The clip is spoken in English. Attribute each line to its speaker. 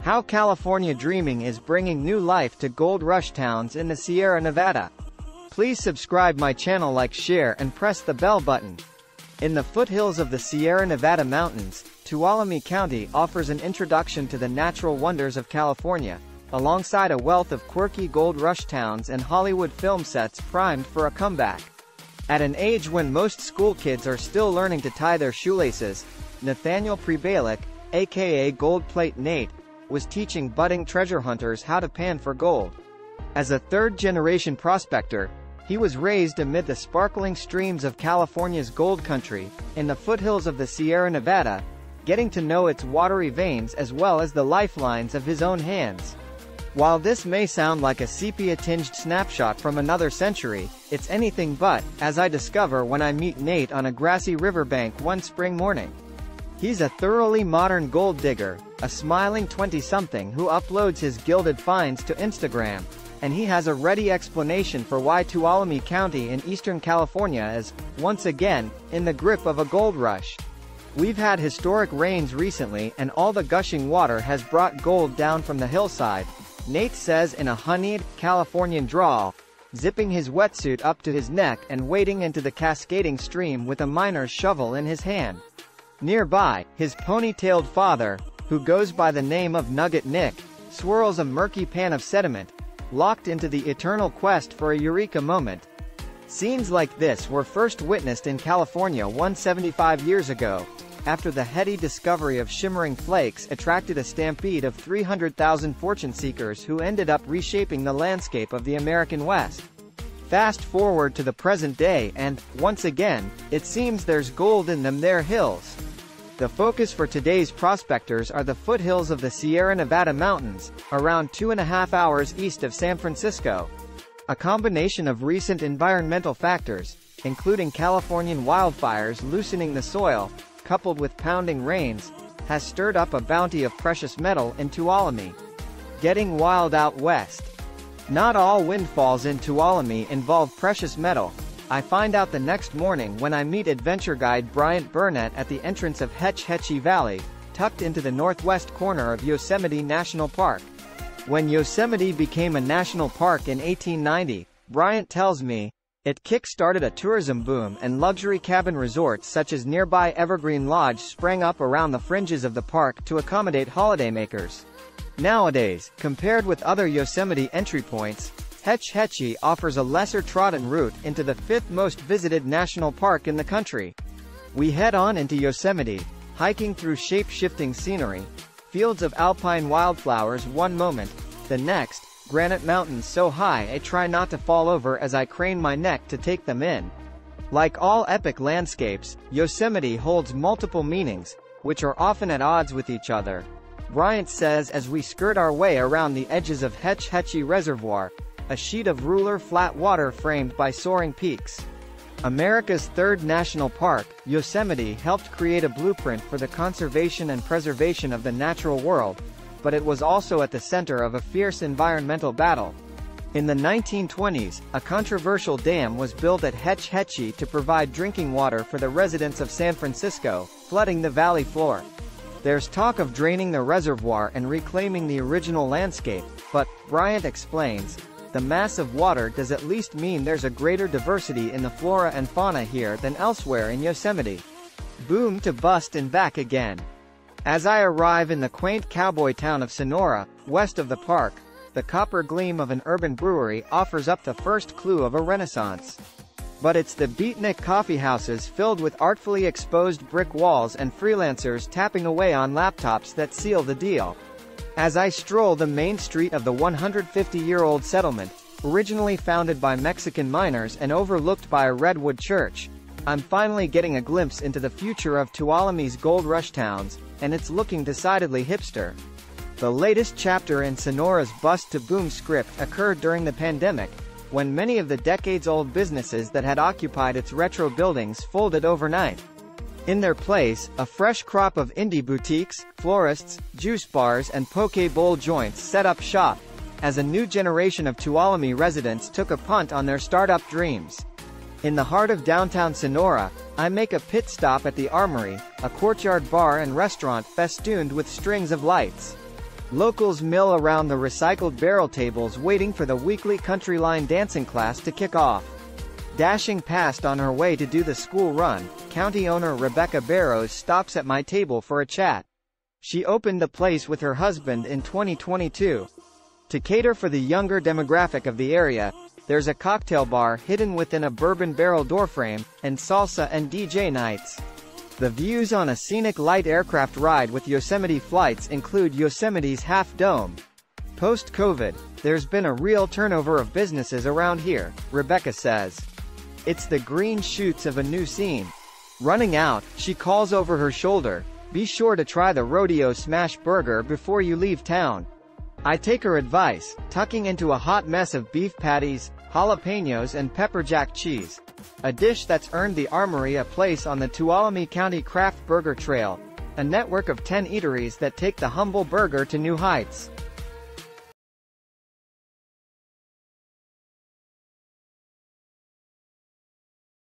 Speaker 1: How California dreaming is bringing new life to gold rush towns in the Sierra Nevada. Please subscribe my channel, like, share and press the bell button. In the foothills of the Sierra Nevada mountains, Tuolumne County offers an introduction to the natural wonders of California, alongside a wealth of quirky gold rush towns and Hollywood film sets primed for a comeback. At an age when most school kids are still learning to tie their shoelaces, Nathaniel Prebalic, aka Gold Plate Nate, was teaching budding treasure hunters how to pan for gold. As a third-generation prospector, he was raised amid the sparkling streams of California's gold country, in the foothills of the Sierra Nevada, getting to know its watery veins as well as the lifelines of his own hands. While this may sound like a sepia-tinged snapshot from another century, it's anything but, as I discover when I meet Nate on a grassy riverbank one spring morning. He's a thoroughly modern gold digger, a smiling 20-something who uploads his gilded finds to Instagram, and he has a ready explanation for why Tuolumne County in Eastern California is, once again, in the grip of a gold rush. We've had historic rains recently and all the gushing water has brought gold down from the hillside, Nate says in a honeyed, Californian drawl, zipping his wetsuit up to his neck and wading into the cascading stream with a miner's shovel in his hand. Nearby, his ponytailed father, who goes by the name of Nugget Nick, swirls a murky pan of sediment, locked into the eternal quest for a eureka moment. Scenes like this were first witnessed in California 175 years ago, after the heady discovery of shimmering flakes attracted a stampede of 300,000 fortune seekers who ended up reshaping the landscape of the American West. Fast forward to the present day and, once again, it seems there's gold in them there hills. The focus for today's prospectors are the foothills of the Sierra Nevada mountains, around 2.5 hours east of San Francisco. A combination of recent environmental factors, including Californian wildfires loosening the soil, coupled with pounding rains, has stirred up a bounty of precious metal in Tuolumne. Getting wild out west. Not all windfalls in Tuolumne involve precious metal. I find out the next morning when I meet adventure guide Bryant Burnett at the entrance of Hetch Hetchy Valley, tucked into the northwest corner of Yosemite National Park. When Yosemite became a national park in 1890, Bryant tells me, it kick-started a tourism boom and luxury cabin resorts such as nearby Evergreen Lodge sprang up around the fringes of the park to accommodate holidaymakers. Nowadays, compared with other Yosemite entry points, Hetch Hetchy offers a lesser trodden route into the fifth most visited national park in the country. We head on into Yosemite, hiking through shape-shifting scenery, fields of alpine wildflowers one moment, the next, granite mountains so high I try not to fall over as I crane my neck to take them in. Like all epic landscapes, Yosemite holds multiple meanings, which are often at odds with each other. Bryant says as we skirt our way around the edges of Hetch Hetchy Reservoir, a sheet of ruler flat water framed by soaring peaks. America's third national park, Yosemite helped create a blueprint for the conservation and preservation of the natural world, but it was also at the center of a fierce environmental battle. In the 1920s, a controversial dam was built at Hetch Hetchy to provide drinking water for the residents of San Francisco, flooding the valley floor. There's talk of draining the reservoir and reclaiming the original landscape, but, Bryant explains, the mass of water does at least mean there's a greater diversity in the flora and fauna here than elsewhere in Yosemite. Boom to bust and back again. As I arrive in the quaint cowboy town of Sonora, west of the park, the copper gleam of an urban brewery offers up the first clue of a renaissance. But it's the beatnik coffeehouses filled with artfully exposed brick walls and freelancers tapping away on laptops that seal the deal. As I stroll the main street of the 150-year-old settlement, originally founded by Mexican miners and overlooked by a redwood church, I'm finally getting a glimpse into the future of Tuolumne's gold rush towns, and it's looking decidedly hipster. The latest chapter in Sonora's bust-to-boom script occurred during the pandemic, when many of the decades-old businesses that had occupied its retro buildings folded overnight. In their place, a fresh crop of indie boutiques, florists, juice bars and poke bowl joints set up shop, as a new generation of Tuolumne residents took a punt on their startup dreams. In the heart of downtown Sonora, I make a pit stop at the Armory, a courtyard bar and restaurant festooned with strings of lights. Locals mill around the recycled barrel tables waiting for the weekly country line dancing class to kick off. Dashing past on her way to do the school run, county owner Rebecca Barrows stops at my table for a chat. She opened the place with her husband in 2022. To cater for the younger demographic of the area, there's a cocktail bar hidden within a bourbon barrel doorframe, and salsa and DJ nights. The views on a scenic light aircraft ride with Yosemite flights include Yosemite's Half Dome. Post-COVID, there's been a real turnover of businesses around here, Rebecca says. It's the green shoots of a new scene. Running out, she calls over her shoulder, "Be sure to try the Rodeo Smash Burger before you leave town." I take her advice, tucking into a hot mess of beef patties, jalapenos and pepper jack cheese. A dish that's earned the Armory a place on the Tuolumne County Craft Burger Trail, a network of 10 eateries that take the humble burger to new heights.